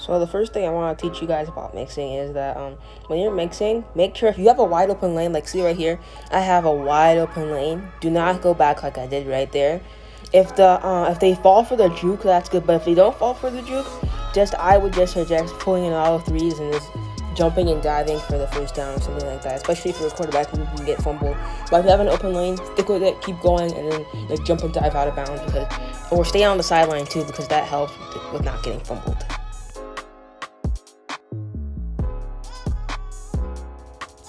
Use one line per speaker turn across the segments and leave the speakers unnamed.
So the first thing I want to teach you guys about mixing is that when you're mixing, make sure if you have a wide open lane, like see right here, I have a wide open lane. Do not go back like I did right there. If they fall for the juke, that's good. But if they don't fall for the juke, I would just suggest pulling in all threes and just jumping and diving for the first down or something like that. Especially if you're a quarterback who can get fumbled. But if you have an open lane, stick with it, keep going, and then like jump and dive out of bounds or stay on the sideline too, because that helps with not getting fumbled.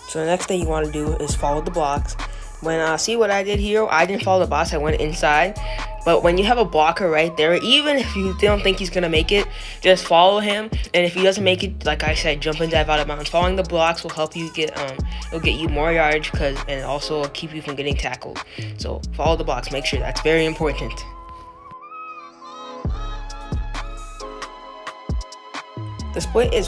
So the next thing you want to do is follow the blocks. When see what I did here, I didn't follow the blocks, I went inside. But when you have a blocker right there, even if you don't think he's going to make it, just follow him. And if he doesn't make it, like I said, jump and dive out of bounds. Following the blocks will help you it'll get you more yards and also keep you from getting tackled. So follow the blocks, make sure that's very important. The split is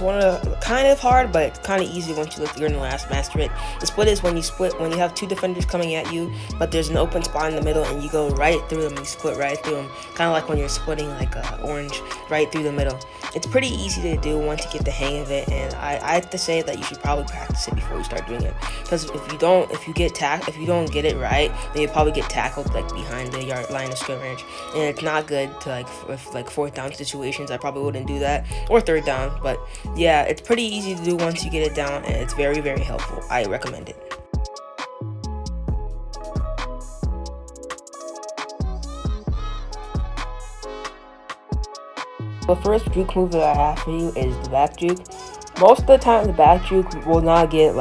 kind of hard, but it's kind of easy once you learn to master it. The split is when you have two defenders coming at you, but there's an open spot in the middle, and you go right through them. You split right through them, kind of like when you're splitting like orange right through the middle. It's pretty easy to do once you get the hang of it, and I have to say that you should probably practice it before you start doing it. Because if you don't get it right, then you probably get tackled like behind the yard line of scrimmage, and it's not good to with fourth down situations. I probably wouldn't do that, or third down. But yeah, it's pretty easy to do once you get it down, and it's very, very helpful. I recommend it. The first juke move that I have for you is the back juke. Most of the time, the back juke will not get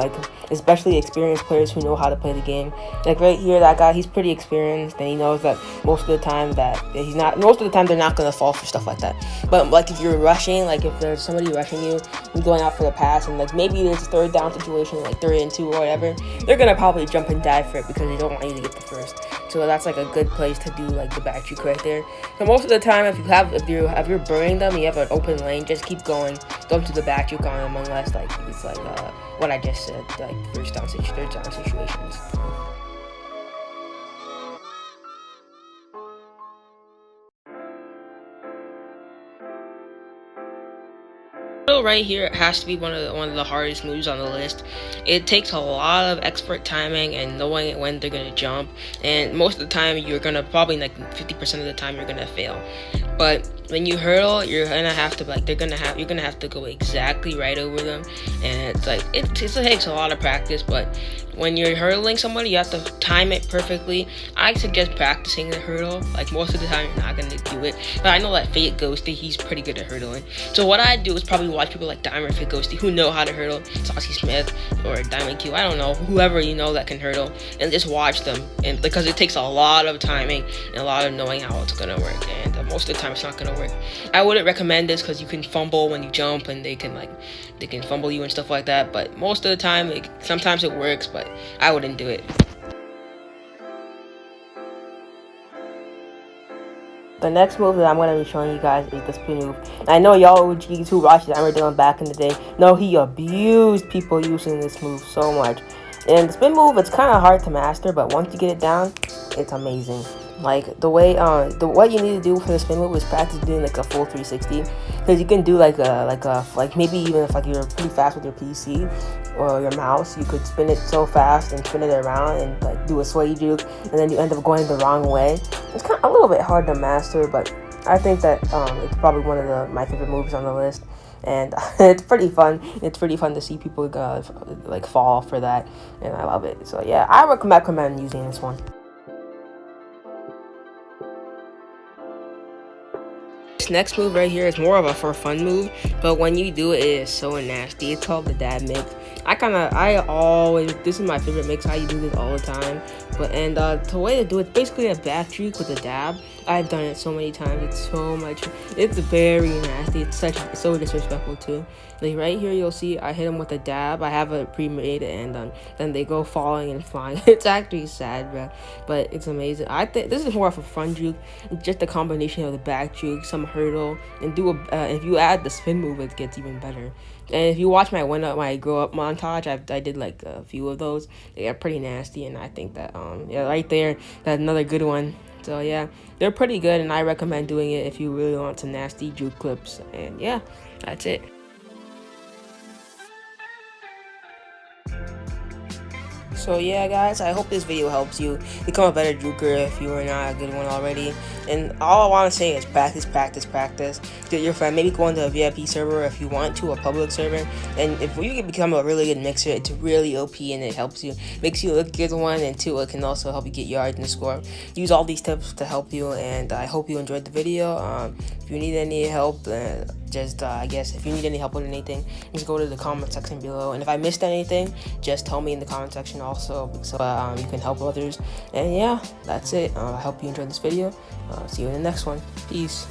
especially experienced players who know how to play the game. Like right here, that guy, he's pretty experienced, and he knows that most of the time they're not gonna fall for stuff like that. But like if you're rushing, like if there's somebody rushing you and going out for the pass, and like maybe there's a third down situation, like 3rd and 2 or whatever, they're gonna probably jump and dive for it because they don't want you to get the first. So that's like a good place to do like the back juke right there. So most of the time, if you're burning them, you have an open lane, just keep going. Don't do the back juke on them unless it's what I just said, like third down situations. Right here, it has to be one of the hardest moves on the list. It takes a lot of expert timing and knowing when they're gonna jump, and most of the time you're gonna probably 50% of the time you're gonna fail. But when you hurdle, you're gonna have to go exactly right over them, and it takes a lot of practice. But when you're hurdling somebody, you have to time it perfectly. I suggest practicing the hurdle. Like most of the time, you're not gonna do it, but I know that Fate Ghosty, he's pretty good at hurdling. So what I do is probably watch people like Diamond Fate Ghosty who know how to hurdle, Saucy Smith or Diamond Q. I don't know, whoever you know that can hurdle, and just watch them. And because it takes a lot of timing and a lot of knowing how it's gonna work, and most of the time it's not gonna work. I wouldn't recommend this because you can fumble when you jump, and they can fumble you and stuff like that. But most of the time, sometimes it works, but I wouldn't do it. The next move that I'm going to be showing you guys is the spin move. I know y'all OGs who watched it, I remember doing back in the day, know he abused people using this move so much. And the spin move, it's kind of hard to master, but once you get it down, it's amazing. Like what you need to do for the spin move is practice doing like a full 360, because you can do maybe even if you're pretty fast with your PC or your mouse, you could spin it so fast and spin it around and do a sway juke, and then you end up going the wrong way. It's kind of a little bit hard to master, but I think that it's probably one of my favorite moves on the list. And it's pretty fun. It's pretty fun to see people fall for that, and I love it. So yeah, I recommend using this one. This next move right here is more of a for fun move, but when you do it, it is so nasty. It's called the dab mix. This is my favorite mix. I do this all the time. The way to do it, basically a back juke with a dab. I've done it so many times. It's very nasty. It's so disrespectful too. Like right here, you'll see I hit them with a dab. I have it pre-made, and then they go falling and flying. It's actually sad, bro, but it's amazing. I think this is more of a fun juke. It's just a combination of the back juke, some hurdle, and if you add the spin move, it gets even better. And if you watch my grow up montage, I did like a few of those. They are pretty nasty, and I think that right there, that's another good one. So yeah, they're pretty good, and I recommend doing it if you really want some nasty juke clips. And yeah, That's it. So yeah, guys, I hope this video helps you become a better juker if you are not a good one already. And all I want to say is practice, practice, practice. Get your friend, maybe go into a VIP server if you want to, a public server. And if you can become a really good mixer, it's really OP and it helps you, makes you look good one, and two, it can also help you get yards and score. Use all these tips to help you, and I hope you enjoyed the video. If you need any help, I guess if you need any help with anything, just go to the comment section below. And if I missed anything, just tell me in the comment section also, so you can help others. And yeah, that's it. I hope you enjoyed this video. See you in the next one. Peace.